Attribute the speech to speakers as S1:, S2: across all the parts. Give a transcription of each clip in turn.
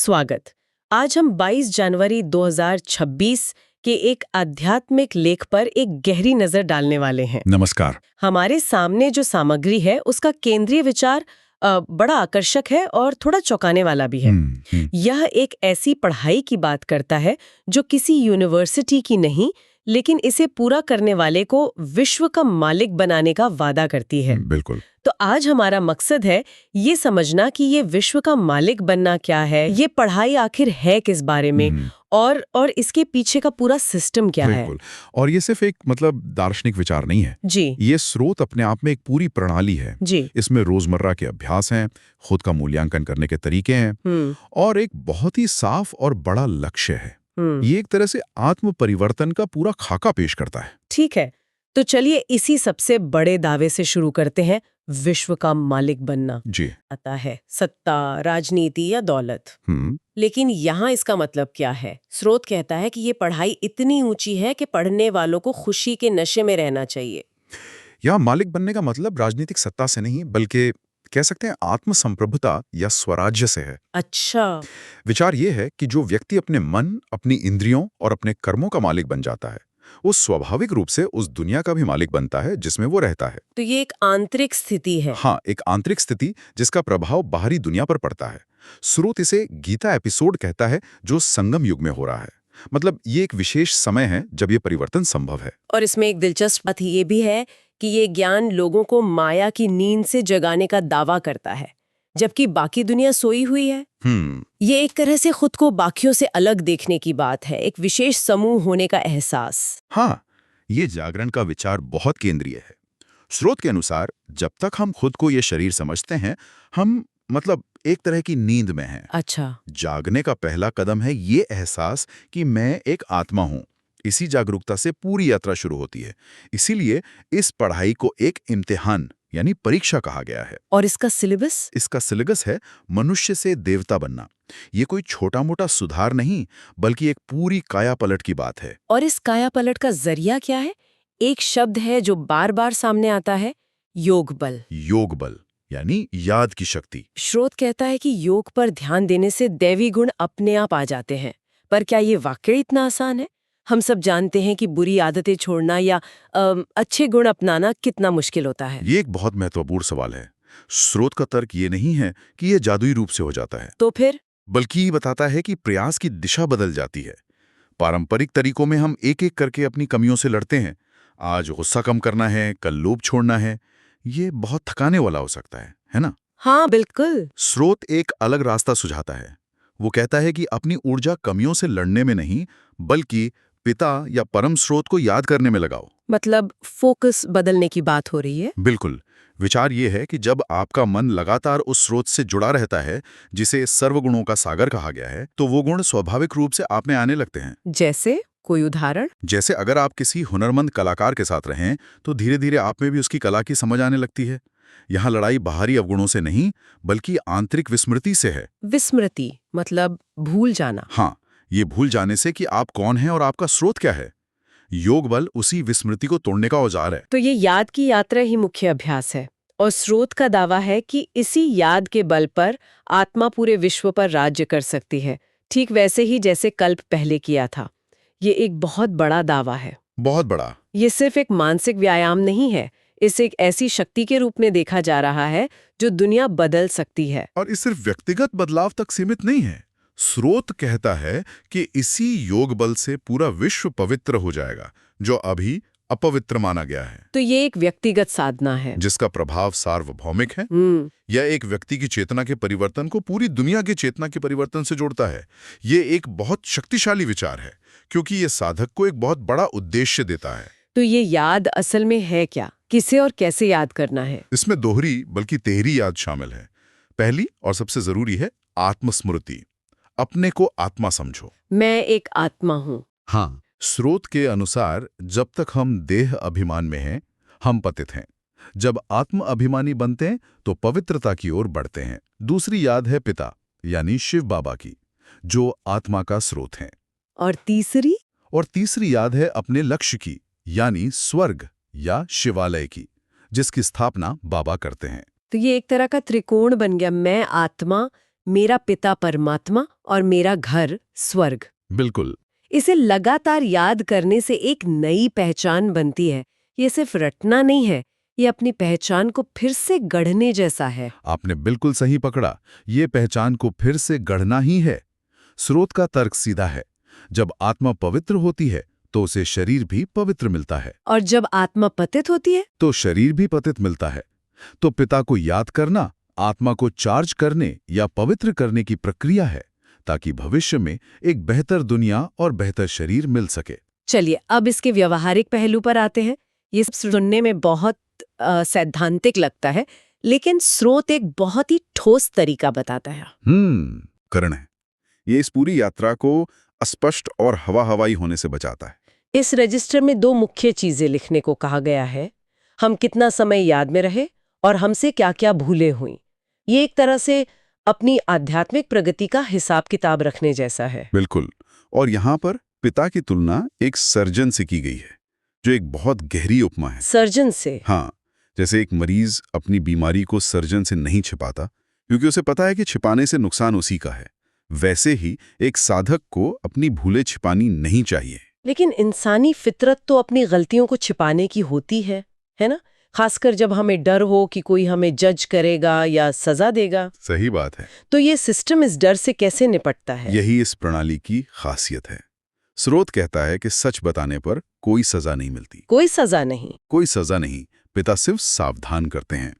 S1: स्वागत। आज हम 22 जनवरी 2026 के एक आध्यात्मिक लेख पर एक गहरी नजर डालने वाले हैं।
S2: नमस्कार।
S1: हमारे सामने जो सामग्री है उसका केंद्रीय विचार बड़ा आकर्षक है और थोड़ा चौंकाने वाला भी है। यह एक ऐसी पढ़ाई की बात करता है जो किसी यूनिवर्सिटी की नहीं, लेकिन इसे पूरा करने वाले को विश्व का मालिक बनाने का वादा करती है।
S2: बिल्कुल।
S1: तो आज हमारा मकसद है ये समझना कि ये विश्व का मालिक बनना क्या है, ये पढ़ाई आखिर है किस बारे में, और इसके पीछे का पूरा सिस्टम क्या है।
S2: बिल्कुल। और ये सिर्फ एक दार्शनिक विचार नहीं है
S1: जी
S2: ये स्रोत अपने आप में एक पूरी प्रणाली है
S1: जी।
S2: इसमें रोजमर्रा के अभ्यास हैं, खुद का मूल्यांकन करने के तरीके हैं और एक बहुत ही साफ और बड़ा लक्ष्य है। ये एक तरह से आत्म परिवर्तन का पूरा खाका पेश करता है।
S1: ठीक है, तो चलिए इसी सबसे बड़े दावे से शुरू करते हैं। विश्व का मालिक बनना
S2: जी
S1: आता है सत्ता, राजनीति या दौलत। लेकिन यहाँ इसका मतलब क्या है? स्रोत कहता है कि ये पढ़ाई इतनी ऊंची है कि पढ़ने वालों को खुशी के नशे में रहना चाहिए।
S2: यहाँ मालिक बनने का मतलब राजनीतिक सत्ता से नहीं, बल्कि कह सकते हैं आत्मसंप्रभुता या स्वराज्य से है।
S1: अच्छा।
S2: विचार ये है कि जो व्यक्ति अपने मन, अपनी इंद्रियों और अपने कर्मों का मालिक बन जाता है, वो स्वाभाविक रूप से उस दुनिया का भी मालिक बनता है जिसमें वो रहता है।
S1: तो ये एक आंतरिक स्थिति है।
S2: हाँ, एक आंतरिक स्थिति जिसका प्रभाव बाहरी दुनिया पर पड़ता है। स्रोत इसे गीता एपिसोड कहता है, जो संगम युग में हो रहा है। मतलब ये एक विशेष समय है जब ये परिवर्तन संभव है।
S1: और इसमें एक दिलचस्प बात ये भी है कि ये ज्ञान लोगों को माया की नींद से जगाने का दावा करता है, जबकि बाकी दुनिया सोई हुई है। ये एक तरह से खुद को बाकियों से अलग देखने की बात है, एक विशेष समूह होने का एहसास।
S2: हाँ, ये जागरण का विचार बहुत केंद्रीय है। स्रोत के अनुसार जब तक हम खुद को ये शरीर समझते हैं, हम एक तरह की नींद में हैं।
S1: अच्छा।
S2: जागने का पहला कदम है ये एहसास कि मैं एक आत्मा हूँ। इसी जागरूकता से पूरी यात्रा शुरू होती है। इसीलिए इस पढ़ाई को एक इम्तिहान यानी परीक्षा कहा गया है।
S1: और इसका सिलेबस?
S2: इसका सिलेबस है मनुष्य से देवता बनना। ये कोई छोटा मोटा सुधार नहीं, बल्कि एक पूरी काया पलट की बात है।
S1: और इस काया पलट का जरिया क्या है? एक शब्द है जो बार बार सामने आता है, योग बल।
S2: योग बल यानी याद की शक्ति।
S1: स्रोत कहता है कि योग पर ध्यान देने से दैवी गुण अपने आप आ जाते हैं। पर क्या ये वाकई इतना आसान है? हम सब जानते हैं कि बुरी आदतें छोड़ना या अच्छे गुण अपनाना कितना मुश्किल होता है।
S2: ये एक बहुत महत्वपूर्ण सवाल है। स्रोत का तर्क ये नहीं है कि ये जादुई रूप से हो जाता है,
S1: तो फिर?
S2: बल्कि ये बताता है कि प्रयास की दिशा बदल जाती है। पारंपरिक तरीकों में हम एक एक करके अपनी कमियों से लड़ते हैं। आज गुस्सा कम करना है, कल लोभ छोड़ना है। ये बहुत थकाने वाला हो सकता है ना?
S1: हाँ बिल्कुल।
S2: स्रोत एक अलग रास्ता सुझाता है। वो कहता है कि अपनी ऊर्जा कमियों से लड़ने में नहीं, बल्कि पिता या परम स्रोत को याद करने में लगाओ।
S1: मतलब फोकस बदलने की बात हो रही है।
S2: बिल्कुल। विचार ये है कि जब आपका मन लगातार उस स्रोत से जुड़ा रहता है, जिसे सर्वगुणों का सागर कहा गया है, तो वो गुण स्वाभाविक रूप से आप में आने लगते हैं।
S1: जैसे कोई उदाहरण?
S2: जैसे अगर आप किसी हुनरमंद कलाकार के साथ रहें, तो धीरे धीरे आप में भी उसकी कला की समझ आने लगती है। यहाँ लड़ाई बाहरी अवगुणों से नहीं, बल्कि आंतरिक विस्मृति से है।
S1: विस्मृति मतलब भूल जाना।
S2: हाँ, ये भूल जाने से कि आप कौन हैं और आपका स्रोत क्या है। योग बल उसी विस्मृति को तोड़ने का औजार है।
S1: तो ये याद की यात्रा ही मुख्य अभ्यास है, और स्रोत का दावा है कि इसी याद के बल पर आत्मा पूरे विश्व पर राज्य कर सकती है, ठीक वैसे ही जैसे कल्प पहले किया था। ये एक बहुत बड़ा दावा है।
S2: बहुत बड़ा।
S1: ये सिर्फ एक मानसिक व्यायाम नहीं है, इसे एक ऐसी शक्ति के रूप में देखा जा रहा है जो दुनिया बदल सकती है।
S2: और ये सिर्फ व्यक्तिगत बदलाव तक सीमित नहीं है। स्रोत कहता है कि इसी योग बल से पूरा विश्व पवित्र हो जाएगा, जो अभी अपवित्र माना गया है।
S1: तो ये एक व्यक्तिगत साधना है
S2: जिसका प्रभाव सार्वभौमिक है। यह एक व्यक्ति की चेतना के परिवर्तन को पूरी दुनिया की चेतना के परिवर्तन से जोड़ता है। ये एक बहुत शक्तिशाली विचार है, क्योंकि ये साधक को एक बहुत बड़ा उद्देश्य देता है।
S1: तो ये याद असल में है क्या? किसे और कैसे याद करना है?
S2: इसमें दोहरी बल्कि तेहरी याद शामिल है। पहली और सबसे जरूरी है आत्मस्मृति। अपने को आत्मा समझो।
S1: मैं एक आत्मा हूँ।
S2: हाँ, स्रोत के अनुसार जब तक हम देह अभिमान में हैं, हम पतित हैं। जब आत्म अभिमानी बनते हैं तो पवित्रता की ओर बढ़ते हैं। दूसरी याद है पिता यानी शिव बाबा की, जो आत्मा का स्रोत हैं।
S1: और तीसरी?
S2: और तीसरी याद है अपने लक्ष्य की, यानी स्वर्ग या शिवालय की, जिसकी स्थापना बाबा करते हैं।
S1: तो ये एक तरह का त्रिकोण बन गया, मैं आत्मा, मेरा पिता परमात्मा और मेरा घर स्वर्ग।
S2: बिल्कुल।
S1: इसे लगातार याद करने से एक नई पहचान बनती है। ये सिर्फ रटना नहीं है, ये अपनी पहचान को फिर से गढ़ने जैसा है।
S2: आपने बिल्कुल सही पकड़ा, ये पहचान को फिर से गढ़ना ही है। स्रोत का तर्क सीधा है, जब आत्मा पवित्र होती है तो उसे शरीर भी पवित्र मिलता है,
S1: और जब आत्मा पतित होती है
S2: तो शरीर भी पतित मिलता है। तो पिता को याद करना आत्मा को चार्ज करने या पवित्र करने की प्रक्रिया है, ताकि भविष्य में एक बेहतर दुनिया और बेहतर शरीर मिल सके।
S1: चलिए अब इसके व्यवहारिक पहलू पर आते हैं। ये सब सुनने में बहुत सैद्धांतिक लगता है, लेकिन स्रोत एक बहुत ही ठोस तरीका बताता है।
S2: करण है। ये इस पूरी यात्रा को अस्पष्ट और हवा-हवाई होने से बचाता है।
S1: इस रजिस्टर में 2 मुख्य चीजें लिखने को कहा गया है। हम कितना समय याद में रहे और हमसे क्या-क्या भूलें हुई। ये एक तरह से अपनी आध्यात्मिक प्रगति का हिसाब किताब रखने जैसा है।
S2: बिल्कुल। और यहाँ पर पिता की तुलना एक सर्जन से की गई है, जो एक बहुत गहरी उपमा है।
S1: सर्जन से?
S2: हाँ, जैसे एक मरीज अपनी बीमारी को सर्जन से नहीं छिपाता, क्योंकि उसे पता है कि छिपाने से नुकसान उसी का है। वैसे ही एक साधक को अपनी भूलें छिपानी नहीं चाहिए।
S1: लेकिन इंसानी फितरत तो अपनी गलतियों को छिपाने की होती है ना? खासकर जब हमें डर हो कि कोई हमें जज करेगा या सजा देगा।
S2: सही बात है।
S1: तो ये सिस्टम इस डर से कैसे निपटता है?
S2: यही इस प्रणाली की खासियत है। स्रोत कहता है कि सच बताने पर कोई सजा नहीं मिलती।
S1: कोई सजा नहीं?
S2: कोई सजा नहीं। पिता सिर्फ सावधान करते हैं।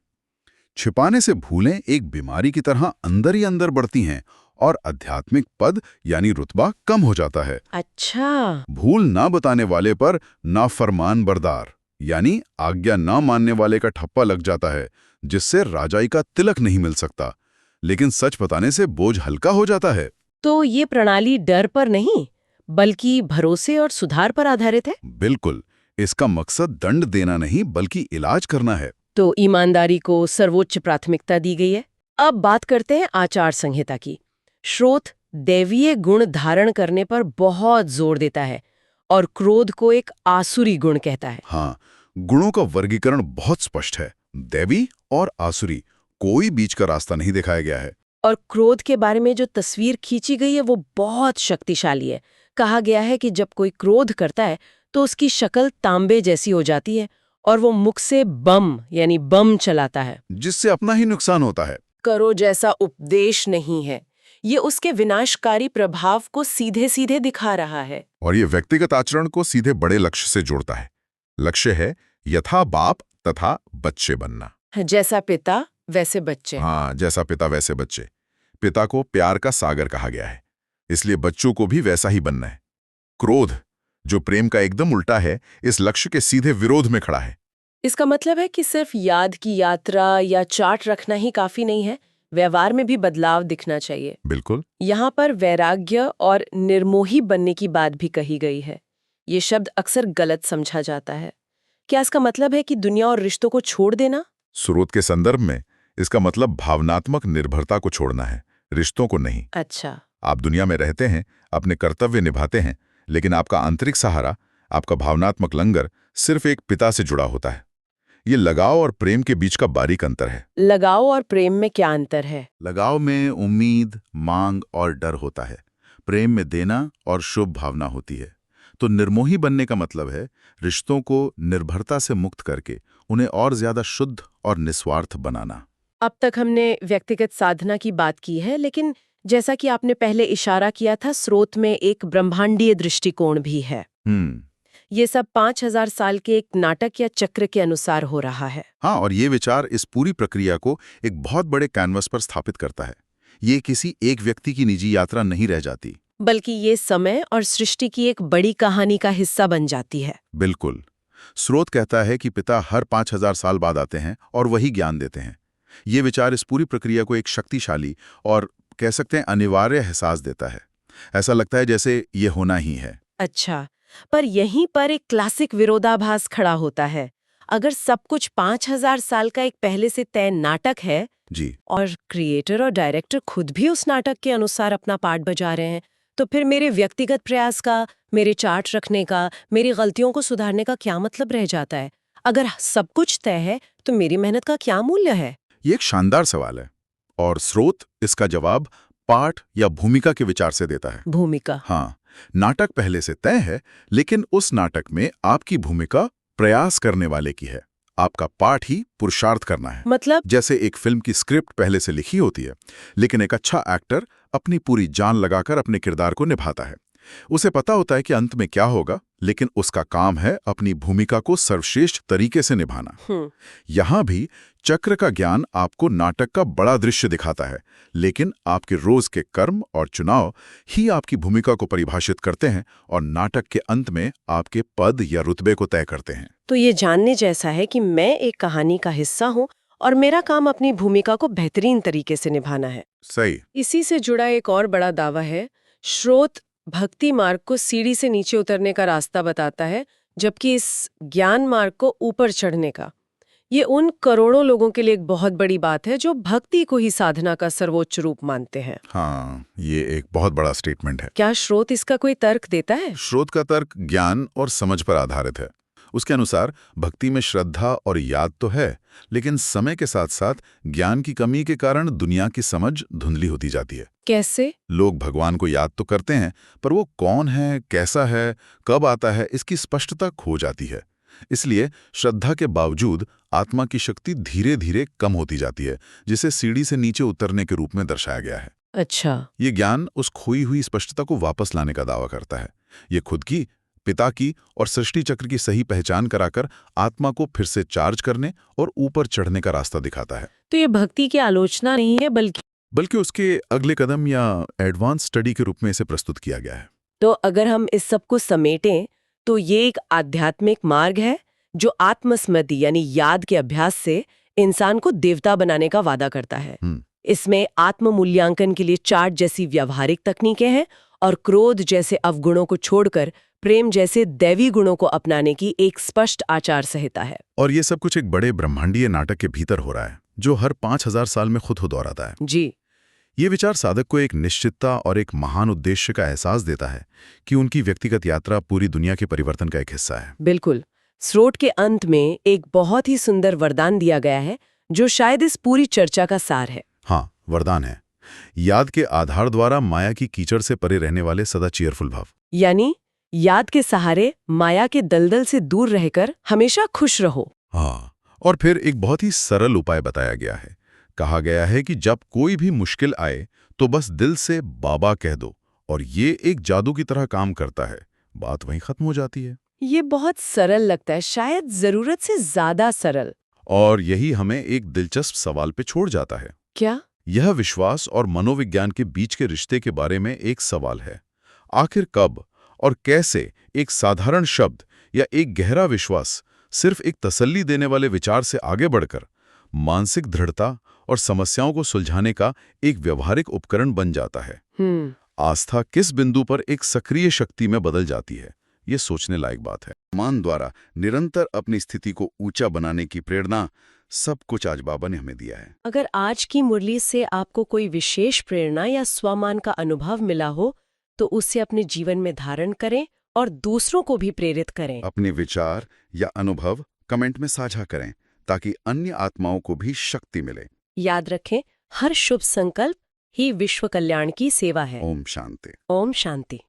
S2: छिपाने से भूलें एक बीमारी की तरह अंदर ही अंदर बढ़ती हैं और आध्यात्मिक पद यानी रुतबा कम हो जाता है।
S1: अच्छा।
S2: भूल ना बताने वाले पर नाफरमान बरदार यानी आज्ञा ना मानने वाले का ठप्पा लग जाता है, जिससे राजाई का तिलक नहीं मिल सकता। लेकिन सच बताने से बोझ हल्का हो जाता है।
S1: तो ये प्रणाली डर पर नहीं बल्कि भरोसे और सुधार पर आधारित है?
S2: बिल्कुल। इसका मकसद दंड देना नहीं बल्कि इलाज करना है।
S1: तो ईमानदारी को सर्वोच्च प्राथमिकता दी गई है। अब बात करते हैं आचार संहिता की। स्रोत दैवीय गुण धारण करने पर बहुत जोर देता है और क्रोध को एक आसुरी गुण कहता है।
S2: हाँ, गुणों का वर्गीकरण बहुत स्पष्ट है। दैवी और आसुरी, कोई बीच का रास्ता नहीं दिखाया गया है।
S1: और क्रोध के बारे में जो तस्वीर खींची गई है वो बहुत शक्तिशाली है। कहा गया है कि जब कोई क्रोध करता है तो उसकी शक्ल तांबे जैसी हो जाती है और वो मुख से बम यानी बम चलाता है,
S2: जिससे अपना ही नुकसान होता है।
S1: करो जैसा उपदेश नहीं है, ये उसके विनाशकारी प्रभाव को सीधे सीधे दिखा रहा है।
S2: और ये व्यक्तिगत आचरण को सीधे बड़े लक्ष्य से जोड़ता है। लक्ष्य है यथा बाप तथा बच्चे बनना।
S1: जैसा पिता वैसे बच्चे।
S2: हाँ, जैसा पिता वैसे बच्चे। पिता को प्यार का सागर कहा गया है, इसलिए बच्चों को भी वैसा ही बनना है। क्रोध, जो प्रेम का एकदम उल्टा है, इस लक्ष्य के सीधे विरोध में खड़ा है।
S1: इसका मतलब है कि सिर्फ याद की यात्रा या चार्ट रखना ही काफी नहीं है, व्यवहार में भी बदलाव दिखना चाहिए।
S2: बिल्कुल।
S1: यहाँ पर वैराग्य और निर्मोही बनने की बात भी कही गई है। ये शब्द अक्सर गलत समझा जाता है। क्या इसका मतलब है कि दुनिया और रिश्तों को छोड़ देना?
S2: स्रोत के संदर्भ में इसका मतलब भावनात्मक निर्भरता को छोड़ना है, रिश्तों को नहीं।
S1: अच्छा।
S2: आप दुनिया में रहते हैं, अपने कर्तव्य निभाते हैं, लेकिन आपका आंतरिक सहारा, आपका भावनात्मक लंगर सिर्फ एक पिता से जुड़ा होता है। ये लगाव और प्रेम के बीच का बारीक अंतर है।
S1: लगाव और प्रेम में क्या अंतर है?
S2: लगाव में उम्मीद, मांग और डर होता है। प्रेम में देना और शुभ भावना होती है। तो निर्मोही बनने का मतलब है रिश्तों को निर्भरता से मुक्त करके उन्हें और ज्यादा शुद्ध और निस्वार्थ बनाना।
S1: अब तक हमने व्यक्तिगत साधना की बात की है, लेकिन जैसा कि आपने पहले इशारा किया था, स्रोत में एक ब्रह्मांडीय दृष्टिकोण भी है। ये सब 5000 साल के एक नाटक या चक्र के अनुसार हो रहा है।
S2: हाँ, और ये विचार इस पूरी प्रक्रिया को एक बहुत बड़े कैनवस पर स्थापित करता है। ये किसी एक व्यक्ति की निजी यात्रा नहीं रह जाती,
S1: बल्कि ये समय और सृष्टि की एक बड़ी कहानी का हिस्सा बन जाती है।
S2: बिल्कुल। स्रोत कहता है कि पिता हर 5000 साल बाद आते हैं और वही ज्ञान देते हैं। ये विचार इस पूरी प्रक्रिया को एक शक्तिशाली और कह सकते हैं अनिवार्य एहसास देता है। ऐसा लगता है जैसे ये होना ही है।
S1: अच्छा, पर यहीं पर एक क्लासिक विरोधाभास खड़ा होता है। अगर सब कुछ 5000 साल का एक पहले से तय नाटक है
S2: जी,
S1: और क्रिएटर और डायरेक्टर खुद भी उस नाटक के अनुसार अपना पार्ट बजा रहे हैं, तो फिर मेरे व्यक्तिगत प्रयास का, मेरे चार्ट रखने का, मेरी गलतियों को सुधारने का क्या मतलब रह जाता है? अगर सब कुछ तय है तो मेरी मेहनत का क्या मूल्य है?
S2: ये एक शानदार सवाल है और स्रोत इसका जवाब पाठ या भूमिका के विचार से देता है।
S1: भूमिका।
S2: हाँ, नाटक पहले से तय है, लेकिन उस नाटक में आपकी भूमिका प्रयास करने वाले की है। आपका पाठ ही पुरुषार्थ करना है।
S1: मतलब?
S2: जैसे एक फिल्म की स्क्रिप्ट पहले से लिखी होती है, लेकिन एक अच्छा एक्टर अपनी पूरी जान लगाकर अपने किरदार को निभाता है। उसे पता होता है कि अंत में क्या होगा, लेकिन उसका काम है अपनी भूमिका को सर्वश्रेष्ठ तरीके से निभाना। यहां भी चक्र का ज्ञान आपको नाटक का बड़ा दृश्य दिखाता है, लेकिन आपके रोज के कर्म और चुनाव ही आपकी भूमिका को परिभाषित करते हैं और नाटक के अंत में आपके पद या रुतबे को तय करते हैं।
S1: तो ये जानने जैसा है कि मैं एक कहानी का हिस्सा हूँ और मेरा काम अपनी भूमिका को बेहतरीन तरीके से निभाना है।
S2: सही।
S1: इसी से जुड़ा एक और बड़ा दावा है, श्रोत भक्ति मार्ग को सीढ़ी से नीचे उतरने का रास्ता बताता है, जबकि इस ज्ञान मार्ग को ऊपर चढ़ने का। ये उन करोड़ों लोगों के लिए एक बहुत बड़ी बात है जो भक्ति को ही साधना का सर्वोच्च रूप मानते हैं।
S2: हाँ, ये एक बहुत बड़ा स्टेटमेंट है।
S1: क्या श्रोत इसका कोई तर्क देता है?
S2: श्रोत का तर्क ज्ञान और समझ पर आधारित है। उसके अनुसार भक्ति में श्रद्धा और याद तो है, लेकिन समय के साथ साथ ज्ञान की कमी के कारण दुनिया की समझ धुंधली होती जाती है।
S1: कैसे?
S2: लोग भगवान को याद तो करते हैं, पर वो कौन है, कैसा है, कब आता है, इसकी स्पष्टता खो जाती है। इसलिए श्रद्धा के बावजूद आत्मा की शक्ति धीरे धीरे कम होती जाती है, जिसे सीढ़ी से नीचे उतरने के रूप में दर्शाया गया है।
S1: अच्छा।
S2: ये ज्ञान उस खोई हुई स्पष्टता को वापस लाने का दावा करता है। ये खुद की, पिता की और सृष्टि चक्र की सही पहचान कराकर आत्मा को फिर से चार्ज करने और ऊपर चढ़ने का रास्ता दिखाता है।
S1: तो ये भक्ति की आलोचना नहीं है, बल्कि
S2: उसके अगले कदम या एडवांस स्टडी के रूप में इसे प्रस्तुत किया गया है।
S1: तो अगर हम इस सब को समेटें तो ये एक आध्यात्मिक मार्ग है जो आत्मस्मृति यानी याद के अभ्यास से इंसान को देवता बनाने का वादा करता है। इसमें आत्म मूल्यांकन के लिए चार्ट जैसी व्यावहारिक तकनीकें हैं और क्रोध जैसे अवगुणों को छोड़कर प्रेम जैसे दैवी गुणों को अपनाने की एक स्पष्ट आचार संहिता है।
S2: और ये सब कुछ एक बड़े ब्रह्मांडीय नाटक के भीतर हो रहा है, जो हर 5000 साल में खुद दोहराता है।
S1: जी।
S2: ये विचार साधक को एक निश्चितता और एक महान उद्देश्य का एहसास देता है कि उनकी व्यक्तिगत यात्रा पूरी दुनिया के परिवर्तन का एक हिस्सा है।
S1: बिल्कुल। स्रोत के अंत में एक बहुत ही सुंदर वरदान दिया गया है, जो शायद इस पूरी चर्चा का सार है।
S2: हाँ, वरदान है। याद के आधार द्वारा माया की कीचड़ से परे रहने वाले सदा चीयरफुल भाव।
S1: यानी याद के सहारे माया के दलदल से दूर रहकर हमेशा खुश रहो।
S2: हाँ, और फिर एक बहुत ही सरल उपाय बताया गया है। कहा गया है कि जब कोई भी मुश्किल आए तो बस दिल से बाबा कह दो, और ये एक जादू की तरह काम करता है। बात वहीं खत्म हो जाती है।
S1: ये बहुत सरल लगता है, शायद जरूरत से ज्यादा सरल।
S2: और यही हमें एक दिलचस्प सवाल पे छोड़ जाता है।
S1: क्या?
S2: यह विश्वास और मनोविज्ञान के बीच के रिश्ते के बारे में एक सवाल है। आखिर कब और कैसे एक साधारण शब्द या एक गहरा विश्वास सिर्फ एक तसल्ली देने वाले विचार से आगे बढ़कर मानसिक दृढ़ता और समस्याओं को सुलझाने का एक व्यवहारिक उपकरण बन जाता है। आस्था किस बिंदु पर एक सक्रिय शक्ति में बदल जाती है, ये सोचने लायक बात है। मान द्वारा निरंतर अपनी स्थिति को ऊंचा बनाने की प्रेरणा सब कुछ आज बाबा ने हमें दिया है।
S1: अगर आज की मुरली से आपको कोई विशेष प्रेरणा या स्वमान का अनुभव मिला हो तो उसे अपने जीवन में धारण करें और दूसरों को भी प्रेरित करें।
S2: अपने विचार या अनुभव कमेंट में साझा करें ताकि अन्य आत्माओं को भी शक्ति मिले।
S1: याद रखें, हर शुभ संकल्प ही विश्व कल्याण की सेवा है।
S2: ओम शांति।
S1: ओम शांति।